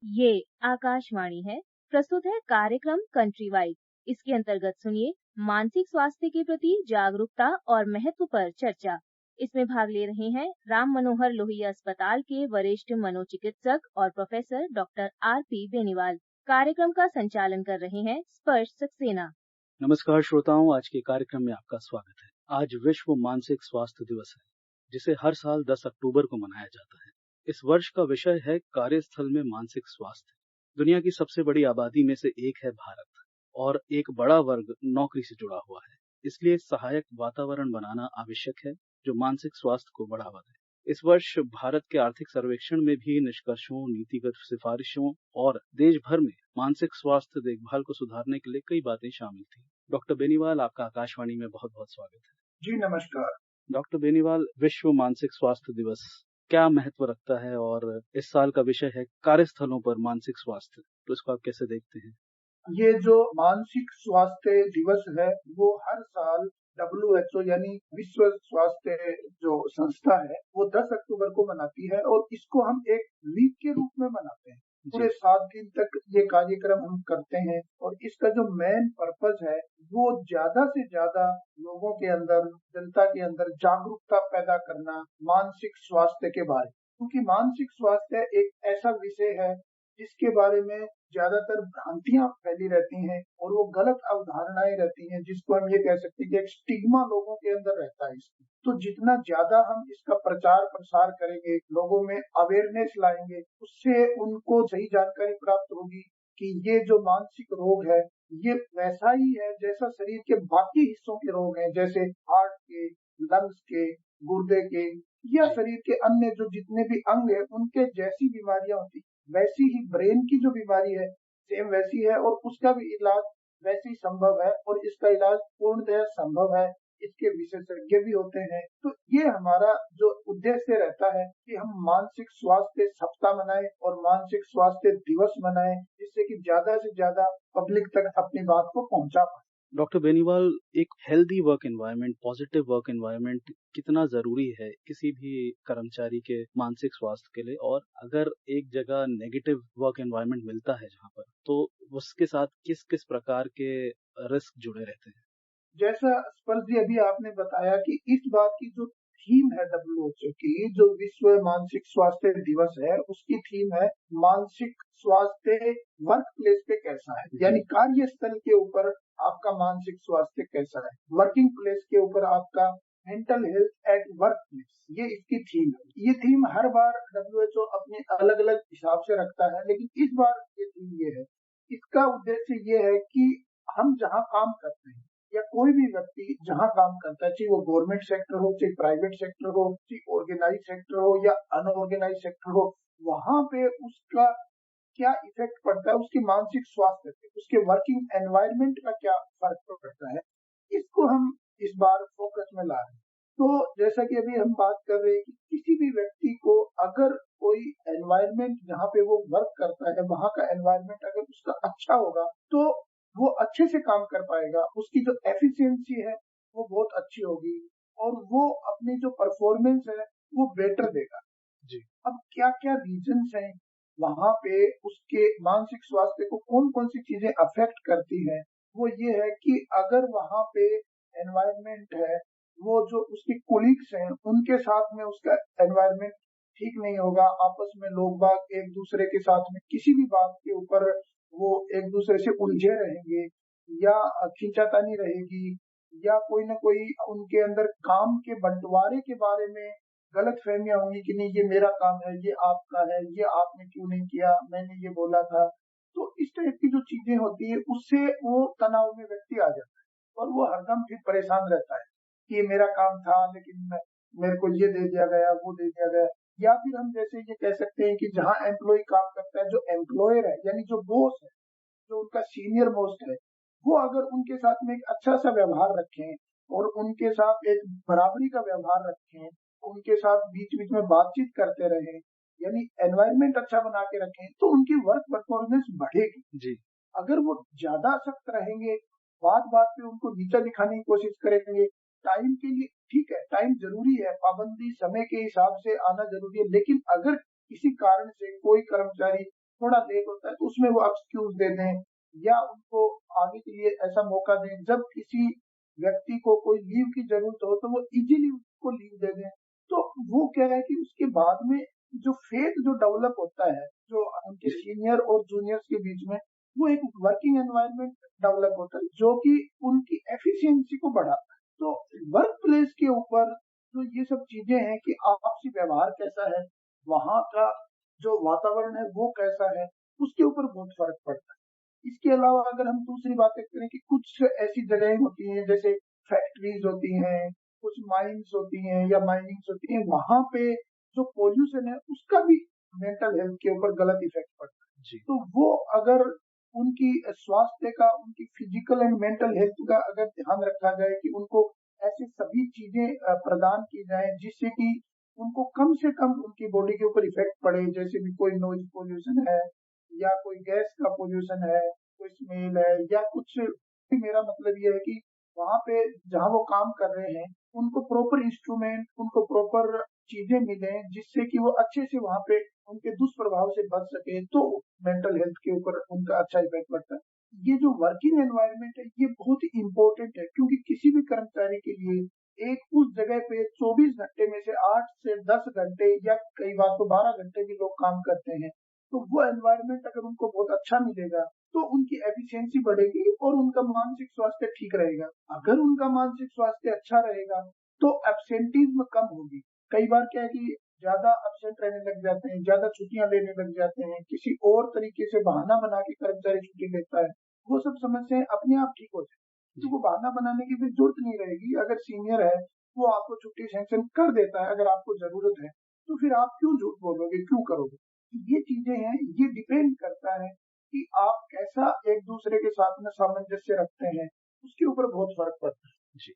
ये आकाशवाणी है। प्रस्तुत है कार्यक्रम कंट्री वाइड। इसके अंतर्गत सुनिए मानसिक स्वास्थ्य के प्रति जागरूकता और महत्व पर चर्चा। इसमें भाग ले रहे हैं राम मनोहर लोहिया अस्पताल के वरिष्ठ मनोचिकित्सक और प्रोफेसर डॉक्टर R.P. बेनीवाल। कार्यक्रम का संचालन कर रहे हैं स्पर्श सक्सेना। नमस्कार श्रोताओं, आज के कार्यक्रम में आपका स्वागत है। आज विश्व मानसिक स्वास्थ्य दिवस है, जिसे हर साल 10 अक्टूबर को मनाया जाता है। इस वर्ष का विषय है कार्यस्थल में मानसिक स्वास्थ्य। दुनिया की सबसे बड़ी आबादी में से एक है भारत और एक बड़ा वर्ग नौकरी से जुड़ा हुआ है। इसलिए सहायक वातावरण बनाना आवश्यक है जो मानसिक स्वास्थ्य को बढ़ावा दे। इस वर्ष भारत के आर्थिक सर्वेक्षण में भी निष्कर्षों, नीतिगत सिफारिशों और देश भर में मानसिक स्वास्थ्य देखभाल को सुधारने के लिए कई बातें शामिल थी। डॉक्टर बेनीवाल, आपका आकाशवाणी में बहुत बहुत स्वागत है। जी नमस्कार। डॉक्टर बेनीवाल, विश्व मानसिक स्वास्थ्य दिवस क्या महत्व रखता है और इस साल का विषय है कार्यस्थलों पर मानसिक स्वास्थ्य, तो इसको आप कैसे देखते हैं? ये जो मानसिक स्वास्थ्य दिवस है वो हर साल WHO यानी विश्व स्वास्थ्य जो संस्था है वो 10 अक्टूबर को मनाती है और इसको हम एक वीक के रूप में मनाते हैं। पूरे 7 दिन तक ये कार्यक्रम हम करते हैं और इसका जो मेन पर्पस है वो ज्यादा से ज्यादा लोगों के अंदर, जनता के अंदर जागरूकता पैदा करना मानसिक स्वास्थ्य के बारे में, क्योंकि मानसिक स्वास्थ्य एक ऐसा विषय है जिसके बारे में ज्यादातर भ्रांतियां फैली रहती हैं और वो गलत अवधारणाएं रहती हैं, जिसको हम ये कह सकते हैं कि एक स्टिग्मा लोगों के अंदर रहता है इसकी। तो जितना ज्यादा हम इसका प्रचार प्रसार करेंगे, लोगों में अवेयरनेस लाएंगे, उससे उनको सही जानकारी प्राप्त होगी कि ये जो मानसिक रोग है ये वैसा ही है जैसा शरीर के बाकी हिस्सों के रोग हैं, जैसे हार्ट के, लंग्स के, गुर्दे के या शरीर के अन्य जो जितने भी अंग है उनके जैसी बीमारियां होती, वैसी ही ब्रेन की जो बीमारी है सेम वैसी है और उसका भी इलाज वैसे ही संभव है और इसका इलाज पूर्णतः संभव है। इसके विशेषज्ञ भी होते हैं। तो ये हमारा जो उद्देश्य रहता है कि हम मानसिक स्वास्थ्य सप्ताह मनाएं और मानसिक स्वास्थ्य दिवस मनाएं, जिससे कि ज्यादा से ज्यादा पब्लिक तक अपनी बात को पहुंचा पाए। डॉक्टर बेनीवाल, एक healthy work environment, positive work environment कितना जरूरी है किसी भी कर्मचारी के मानसिक स्वास्थ्य के लिए, और अगर एक जगह नेगेटिव वर्क एनवायरनमेंट मिलता है जहाँ पर, तो उसके साथ किस किस प्रकार के रिस्क जुड़े रहते हैं? जैसा स्पर्श जी अभी आपने बताया कि इस बात की जो थीम है WHO की, जो विश्व मानसिक स्वास्थ्य दिवस है, उसकी थीम है मानसिक स्वास्थ्य वर्क प्लेस पे कैसा है, यानी कार्यस्थल के ऊपर आपका मानसिक स्वास्थ्य कैसा है, वर्किंग प्लेस के ऊपर आपका mental health at work place, ये इसकी थीम है। ये थीम हर बार WHO अपने अलग अलग हिसाब से रखता है, लेकिन इस बार ये थीम ये है। इसका उद्देश्य ये है कि हम जहाँ काम करते हैं या कोई भी व्यक्ति जहाँ काम करता है, चाहे वो गवर्नमेंट सेक्टर हो, चाहे प्राइवेट सेक्टर हो, चाहे ऑर्गेनाइज सेक्टर हो या अनऑर्गेनाइज सेक्टर हो, वहाँ पे उसका क्या इफेक्ट पड़ता है उसके मानसिक स्वास्थ्य पे, उसके वर्किंग एनवायरनमेंट का क्या फर्क पड़ता है, इसको हम इस बार फोकस में ला रहे हैं। तो जैसा कि अभी हम बात कर रहे हैं कि किसी भी व्यक्ति को अगर कोई एनवायरनमेंट जहाँ पे वो वर्क करता है, वहाँ का एनवायरनमेंट अगर उसका अच्छा होगा तो वो अच्छे से काम कर पाएगा, उसकी जो एफिशिएंसी है वो बहुत अच्छी होगी और वो अपनी जो परफॉर्मेंस है वो बेटर देगा। जी। अब क्या क्या रीजंस हैं वहाँ पे उसके मानसिक स्वास्थ्य को कौन कौन सी चीजें अफेक्ट करती है, वो ये है कि अगर वहाँ पे एनवायरनमेंट है, वो जो उसके कोलीग्स हैं उनके साथ में उसका एनवायरनमेंट ठीक नहीं होगा, आपस में लोग बाग एक दूसरे के साथ में किसी भी बात के ऊपर वो एक दूसरे से उलझे रहेंगे या खींचातानी रहेगी या कोई ना कोई उनके अंदर काम के बंटवारे के बारे में गलत फहमियां होंगी कि नहीं ये मेरा काम है, ये आपका है, ये आपने क्यों नहीं किया, मैंने ये बोला था। तो इस टाइप की जो चीजें होती है उससे वो तनाव में व्यक्ति आ जाता है और वो हरदम फिर परेशान रहता है कि ये मेरा काम था लेकिन मेरे को ये दे दिया गया, वो दे दिया गया। या फिर हम जैसे ये कह सकते हैं कि जहाँ एम्प्लॉय काम करता है, जो एम्प्लॉयर है यानी जो बॉस है, जो उनका सीनियर मोस्ट है, वो अगर उनके साथ में एक अच्छा सा व्यवहार रखें और उनके साथ एक बराबरी का व्यवहार रखें, उनके साथ बीच बीच में बातचीत करते रहें, यानी एनवायरनमेंट अच्छा बना के रखें, तो उनकी वर्क परफॉर्मेंस बढ़ेगी। जी। अगर वो ज्यादा सख्त रहेंगे, बात बात पे उनको नीचा दिखाने की कोशिश करेंगे, टाइम के लिए ठीक है, टाइम जरूरी है, पाबंदी समय के हिसाब से आना जरूरी है, लेकिन अगर किसी कारण से कोई कर्मचारी थोड़ा लेट होता है तो उसमें वो एक्सक्यूज दे दें या उनको आगे के लिए ऐसा मौका दें। जब किसी व्यक्ति को कोई लीव की जरूरत हो तो वो इजीली उसको लीव दे दें। तो वो क्या है कि उसके बाद में जो फेथ जो डेवलप होता है जो उनके सीनियर और जूनियर्स के बीच में, वो एक वर्किंग एनवायरनमेंट डेवलप होता है जो कि उनकी एफिशिएंसी को बढ़ाता है। तो वर्क प्लेस के ऊपर जो ये सब चीजें हैं कि आपसी व्यवहार कैसा है, वहां का जो वातावरण है वो कैसा है, उसके ऊपर बहुत फर्क पड़ता है। इसके अलावा अगर हम दूसरी बातें करें कि कुछ ऐसी जगहें होती हैं जैसे फैक्ट्रीज होती हैं, कुछ माइंस होती हैं या माइनिंग्स होती हैं, वहां पे जो पोल्यूशन है उसका भी मेंटल हेल्थ के ऊपर गलत इफेक्ट पड़ता है। जी। तो वो अगर उनकी स्वास्थ्य का, उनकी फिजिकल एंड मेंटल हेल्थ का अगर ध्यान रखा जाए कि उनको ऐसी सभी चीजें प्रदान की जाए जिससे कि उनको कम से कम उनकी बॉडी के ऊपर इफेक्ट पड़े, जैसे भी कोई नॉइज पोल्यूशन है या कोई गैस का पोल्यूशन है, कोई स्मेल है या कुछ। मेरा मतलब ये है कि वहां पे जहाँ वो काम कर रहे हैं उनको प्रॉपर इंस्ट्रूमेंट, उनको प्रॉपर चीजें मिले जिससे कि वो अच्छे से वहां पे उनके दुष्प्रभाव से बच सके, तो मेंटल हेल्थ के ऊपर उनका अच्छा इफेक्ट पड़ता है। ये जो वर्किंग एनवायरनमेंट है ये बहुत ही इम्पोर्टेंट है, क्योंकि किसी भी कर्मचारी के लिए एक उस जगह पे 24 घंटे में से 8 से 10 घंटे या कई बार तो 12 घंटे भी लोग काम करते हैं। तो वो एनवायरनमेंट अगर उनको बहुत अच्छा मिलेगा तो उनकी एफिशिएंसी बढ़ेगी और उनका मानसिक स्वास्थ्य ठीक रहेगा। अगर उनका मानसिक स्वास्थ्य अच्छा रहेगा तो एब्सेंटीज्म कम होगी। कई बार क्या है कि ज्यादा अपसेट रहने लग जाते हैं, ज्यादा छुट्टियां लेने लग जाते हैं, किसी और तरीके से बहाना बना के कर्मचारी छुट्टी लेता है, वो सब समस्याएं अपने आप ठीक हो जाए। तो वो बहाना बनाने की फिर जरूरत नहीं रहेगी। अगर सीनियर है वो आपको छुट्टी सैंक्शन कर देता है अगर आपको जरूरत है, तो फिर आप क्यों झूठ बोलोगे, क्यों करोगे। ये चीजें हैं, ये डिपेंड करता है कि आप कैसा एक दूसरे के साथ में सामंजस्य रखते हैं, उसके ऊपर बहुत फर्क पड़ता है। जी।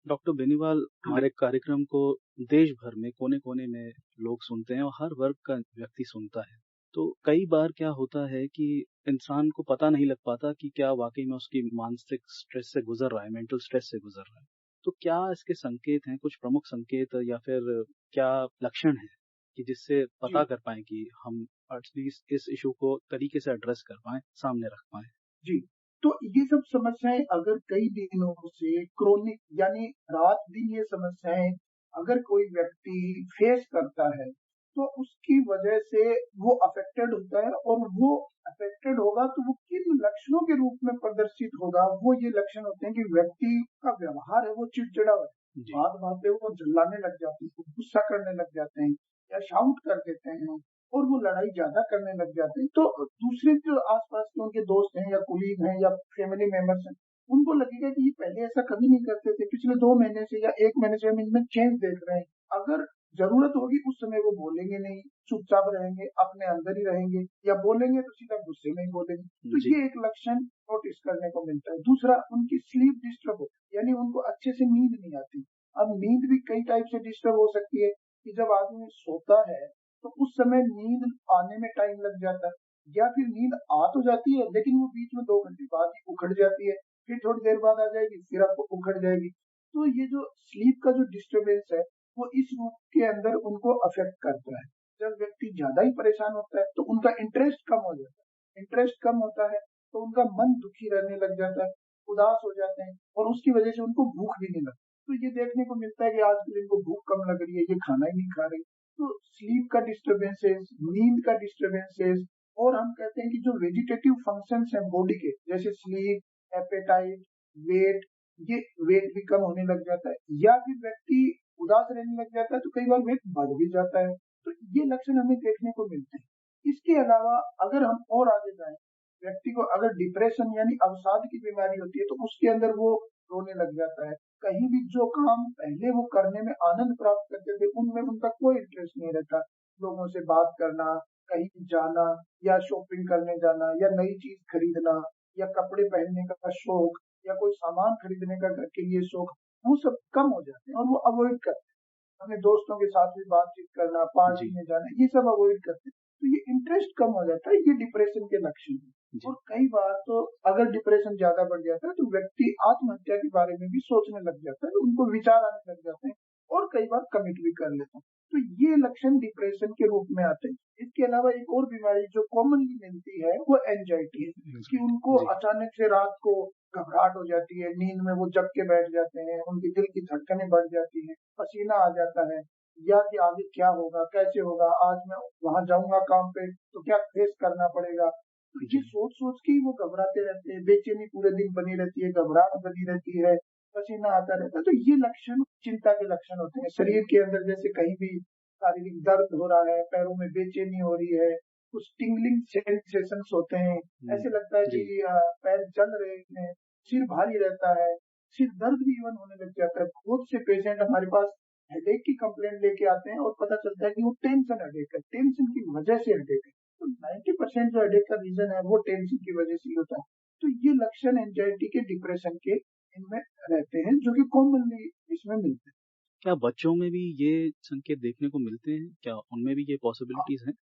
डॉक्टर बेनीवाल, हमारे कार्यक्रम को देश भर में कोने-कोने में लोग सुनते हैं और हर वर्ग का व्यक्ति सुनता है। तो कई बार क्या होता है कि इंसान को पता नहीं लग पाता कि क्या वाक़ई में उसकी मानसिक स्ट्रेस से गुज़र रहा है, मेंटल स्ट्रेस से गुज़र रहा है। तो क्या इसके संकेत हैं, कुछ प्रमुख संकेत या फिर क्या लक्षण हैं कि जिससे पता जी कर पाएँ कि हम एटलीस्ट इस इश्यू को तरीके से एड्रेस कर पाएँ, सामने रख पाएँ? जी। तो ये सब समस्याएं अगर कई दिनों से क्रोनिक यानी रात दिन ये समस्याएं अगर कोई व्यक्ति फेस करता है तो उसकी वजह से वो अफेक्टेड होता है, और वो अफेक्टेड होगा तो वो किन लक्षणों के रूप में प्रदर्शित होगा, वो ये लक्षण होते हैं कि व्यक्ति का व्यवहार है वो चिड़चिड़ा है, जी। बात बात पे वो चिल्लाने लग जाते हैं, गुस्सा करने लग जाते हैं या शाउट कर देते हैं और वो लड़ाई ज्यादा करने लग जाते हैं। तो दूसरे जो आसपास के उनके दोस्त हैं या कुलीग हैं या फैमिली मेंबर्स हैं, उनको लगेगा कि ये पहले ऐसा कभी नहीं करते थे, पिछले 2 महीने से या 1 महीने से हम इनमें चेंज देख रहे हैं। अगर जरूरत होगी उस समय वो बोलेंगे नहीं, चुपचाप रहेंगे, अपने अंदर ही रहेंगे, या बोलेंगे तो सीधा गुस्से में ही बोलेंगे। तो जी। ये एक लक्षण नोटिस करने को मिलता है। दूसरा, उनकी स्लीप डिस्टर्ब हो, यानी उनको अच्छे से नींद नहीं आती। अब नींद भी कई टाइप से डिस्टर्ब हो सकती है कि जब आदमी सोता है तो उस समय नींद आने में टाइम लग जाता है, या फिर नींद आ तो जाती है लेकिन वो बीच में 2 घंटे बाद ही उखड़ जाती है, फिर थोड़ी देर बाद आ जाएगी, फिर आपको उखड़ जाएगी। तो ये जो स्लीप का जो डिस्टर्बेंस है वो इस रूप के अंदर उनको अफेक्ट करता है। जब व्यक्ति ज्यादा ही परेशान होता है तो उनका इंटरेस्ट कम हो जाता है, इंटरेस्ट कम होता है तो उनका मन दुखी रहने लग जाता है, उदास हो जाते हैं और उसकी वजह से उनको भूख भी नहीं लगती। तो ये देखने को मिलता है कि आजकल इनको भूख कम लग रही है, ये खाना ही नहीं खा रही। तो स्लीप का डिस्टर्बेंसेस, नींद का डिस्टर्बेंसेस, और हम कहते हैं कि जो वेजिटेटिव फंक्शंस हैं बॉडी के, जैसे स्लीप, एपेटाइट, वेट, ये वेट भी कम होने लग जाता है, या फिर व्यक्ति उदास रहने लग जाता है तो कई बार वेट बढ़ भी जाता है। तो ये लक्षण हमें देखने को मिलते हैं। इसके अलावा अगर हम और आगे जाएं, व्यक्ति को अगर डिप्रेशन यानी अवसाद की बीमारी होती है तो उसके अंदर वो रोने लग जाता है। कहीं भी जो काम पहले वो करने में आनंद प्राप्त करते थे उनमें उनका कोई इंटरेस्ट नहीं रहता। लोगों से बात करना, कहीं जाना या शॉपिंग करने जाना या नई चीज खरीदना या कपड़े पहनने का शौक या कोई सामान खरीदने का घर के लिए शौक, वो सब कम हो जाते हैं और वो अवॉइड करते हैं। अपने दोस्तों के साथ भी बातचीत करना, पार्टी जी। में जाना, ये सब अवॉइड करते हैं। तो ये इंटरेस्ट कम हो जाता है, ये डिप्रेशन के लक्षण है। जी। और कई बार तो अगर डिप्रेशन ज्यादा बढ़ जाता है तो व्यक्ति आत्महत्या के बारे में भी सोचने लग जाता है, उनको विचार आने लग जाते हैं और कई बार कमिट भी कर लेता हूँ। तो ये लक्षण डिप्रेशन के रूप में आते हैं। इसके अलावा एक और बीमारी जो कॉमनली मिलती है वो एंजाइटी है कि उनको अचानक से रात को घबराहट हो जाती है, नींद में वो जग के बैठ जाते हैं, उनकी दिल की धड़कनें बढ़ जाती है, पसीना आ जाता है, या कि आगे क्या होगा, कैसे होगा, आज मैं वहां जाऊंगा काम पे तो क्या फेस करना पड़ेगा। तो ये सोच के ही वो घबराते रहते हैं, बेचैनी पूरे दिन बनी रहती है, घबराहट बनी रहती है, पसीना आता रहता है। तो ये लक्षण चिंता के लक्षण होते हैं। शरीर के अंदर जैसे कहीं भी शारीरिक दर्द हो रहा है, पैरों में बेचैनी हो रही है, कुछ टिंगलिंग सेंसेशंस होते हैं, ऐसे लगता है कि पैर जल रहे हैं, सिर भारी रहता है, सिर दर्द भी इवन होने लग जाता है। बहुत से पेशेंट हमारे पास हेडेक की कंप्लेंट लेके आते हैं और पता चलता है कि वो टेंशन हेडेक है, टेंशन की वजह से हेडेक है। तो 90% जो हेडेक का रीजन है वो टेंशन की वजह से ही होता है। तो ये लक्षण एंजाइटी के, डिप्रेशन के इनमें रहते हैं, जो कि कॉमनली इसमें मिलते हैं। क्या बच्चों में भी ये संकेत देखने को मिलते हैं? क्या उनमें भी ये पॉसिबिलिटीज हैं?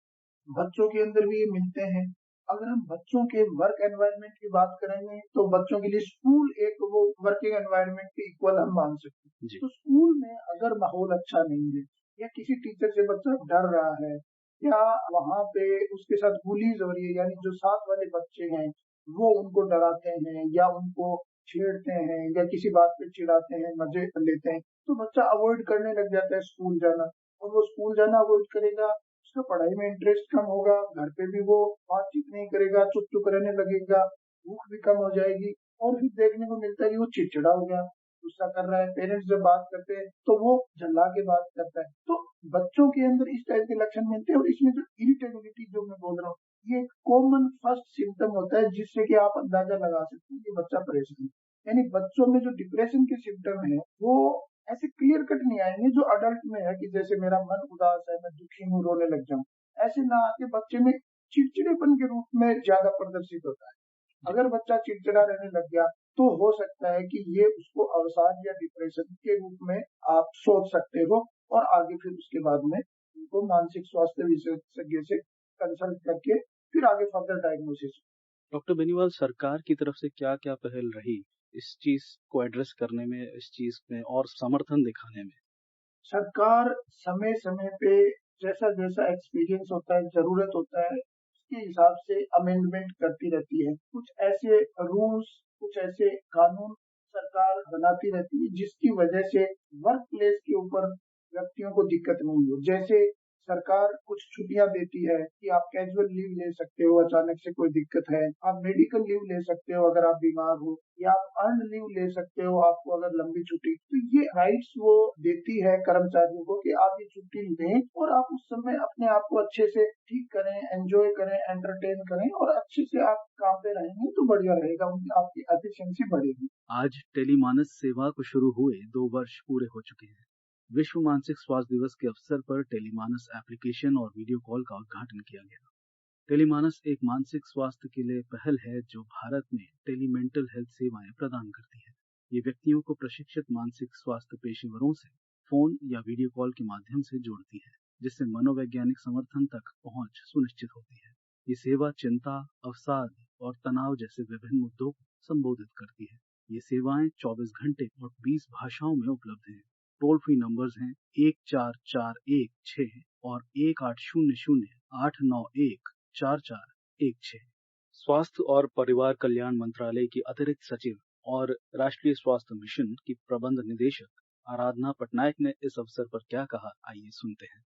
बच्चों के अंदर भी ये मिलते हैं। अगर हम बच्चों के वर्क एनवायरनमेंट की बात करेंगे तो बच्चों के लिए स्कूल एक वो वर्किंग एनवायरनमेंट के इक्वल हम मान सकते हैं। तो स्कूल में अगर माहौल अच्छा नहीं है या किसी टीचर से बच्चा डर रहा है या वहाँ पे उसके साथ बुलीज हो रही है, यानी जो साथ वाले बच्चे हैं वो उनको डराते हैं या उनको छेड़ते हैं या किसी बात पे चिढ़ाते हैं, मजे लेते हैं, तो बच्चा अवॉइड करने लग जाता है स्कूल जाना। और वो स्कूल जाना अवॉइड करेगा, उसका पढ़ाई में इंटरेस्ट कम होगा, घर पे भी वो बातचीत नहीं करेगा, चुप चुप रहने लगेगा, भूख भी कम हो जाएगी। और फिर देखने को मिलता है कि वो चिड़चिड़ा हो गया, गुस्सा कर रहा है, पेरेंट्स जब बात करते हैं तो वो झल्ला के बात करता है। तो बच्चों के अंदर इस टाइप के लक्षण मिलते हैं। और इसमें जो इरिटेबिलिटी जो मैं बोल रहा हूँ, ये कॉमन फर्स्ट सिम्टम होता है जिससे कि आप अंदाजा लगा सकते हैं कि बच्चा परेशान है। यानी बच्चों में जो डिप्रेशन के सिम्टम है वो ऐसे क्लियर कट नहीं आएंगे जो अडल्ट में है कि जैसे मेरा मन उदास है, मैं दुखी हूँ, रोने लग जाऊं। ऐसे ना आके बच्चे में चिड़चिड़ेपन के रूप में ज्यादा प्रदर्शित होता है। अगर बच्चा चिड़चिड़ा रहने लग गया तो हो सकता है कि ये उसको अवसाद या डिप्रेशन के रूप में आप सोच सकते हो, और आगे फिर उसके बाद में उनको मानसिक स्वास्थ्य विशेषज्ञ से कंसल्ट करके फिर आगे फर्दर डायग्नोसिस। डॉक्टर बेनीवाल, सरकार की तरफ से क्या क्या पहल रही इस चीज को एड्रेस करने में, इस चीज में और समर्थन दिखाने में? सरकार समय समय पे जैसा जैसा एक्सपीरियंस होता है, जरूरत होता है, उसके हिसाब से अमेंडमेंट करती रहती है। कुछ ऐसे रूल्स, कुछ ऐसे कानून सरकार बनाती रहती है जिसकी वजह से वर्क प्लेस के ऊपर व्यक्तियों को दिक्कत नहीं हो। जैसे सरकार कुछ छुट्टियां देती है कि आप कैजुअल लीव ले सकते हो, अचानक से कोई दिक्कत है, आप मेडिकल लीव ले सकते हो अगर आप बीमार हो, या आप अर्न लीव ले सकते हो आपको अगर लंबी छुट्टी। तो ये राइट्स वो देती है कर्मचारियों को कि आप ये छुट्टी लें और आप उस समय अपने आप को अच्छे से ठीक करें, एंजॉय करें, एंटरटेन करें, और अच्छे से आप काम पे रहेंगे तो बढ़िया रहेगा, आपकी एफिशिएंसी बढ़ेगी। आज टेलीमानस सेवा को शुरू हुए 2 वर्ष पूरे हो चुके हैं। विश्व मानसिक स्वास्थ्य दिवस के अवसर पर टेलीमानस एप्लीकेशन और वीडियो कॉल का उद्घाटन किया गया। टेलीमानस एक मानसिक स्वास्थ्य के लिए पहल है जो भारत में टेलीमेंटल हेल्थ सेवाएं प्रदान करती है। ये व्यक्तियों को प्रशिक्षित मानसिक स्वास्थ्य पेशेवरों से फोन या वीडियो कॉल के माध्यम से जोड़ती है, जिससे मनोवैज्ञानिक समर्थन तक पहुंच सुनिश्चित होती है। ये सेवा चिंता, अवसाद और तनाव जैसे विभिन्न मुद्दों को संबोधित करती है। ये सेवाएं 24 घंटे और 20 भाषाओं में उपलब्ध हैं। टोल फ्री नंबर्स हैं 14416 और 1800-891-4416। स्वास्थ्य और परिवार कल्याण मंत्रालय की अतिरिक्त सचिव और राष्ट्रीय स्वास्थ्य मिशन की प्रबंध निदेशक आराधना पटनायक ने इस अवसर पर क्या कहा, आइए सुनते हैं।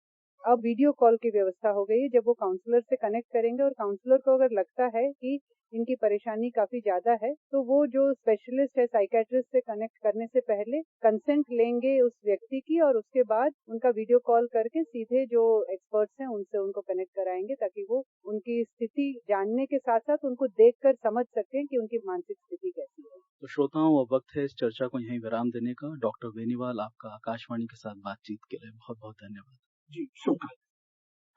अब वीडियो कॉल की व्यवस्था हो गई है। जब वो काउंसलर से कनेक्ट करेंगे और काउंसलर को अगर लगता है कि इनकी परेशानी काफी ज्यादा है तो वो जो स्पेशलिस्ट है साइकेट्रिस्ट से कनेक्ट करने से पहले कंसेंट लेंगे उस व्यक्ति की, और उसके बाद उनका वीडियो कॉल करके सीधे जो एक्सपर्ट्स हैं उनसे उनको कनेक्ट कराएंगे, ताकि वो उनकी स्थिति जानने के साथ साथ उनको देखकर समझ सकें कि उनकी मानसिक स्थिति कैसी है। तो श्रोताओं, अब वक्त है इस चर्चा को यहीं विराम देने का। डॉक्टर बेनीवाल, आपका आकाशवाणी के साथ बातचीत के लिए बहुत बहुत धन्यवाद। जी, शुक्रिया।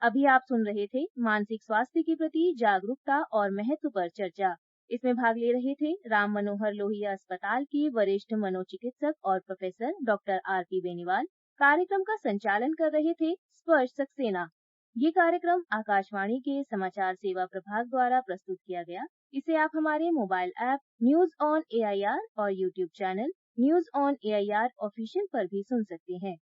अभी आप सुन रहे थे मानसिक स्वास्थ्य के प्रति जागरूकता और महत्व पर चर्चा। इसमें भाग ले रहे थे राम मनोहर लोहिया अस्पताल के वरिष्ठ मनोचिकित्सक और प्रोफेसर डॉक्टर आरपी बेनीवाल। कार्यक्रम का संचालन कर रहे थे स्पर्श सक्सेना। ये कार्यक्रम आकाशवाणी के समाचार सेवा प्रभाग द्वारा प्रस्तुत किया गया। इसे आप हमारे mobile app news on AIR और YouTube channel news on AIR official पर भी सुन सकते हैं।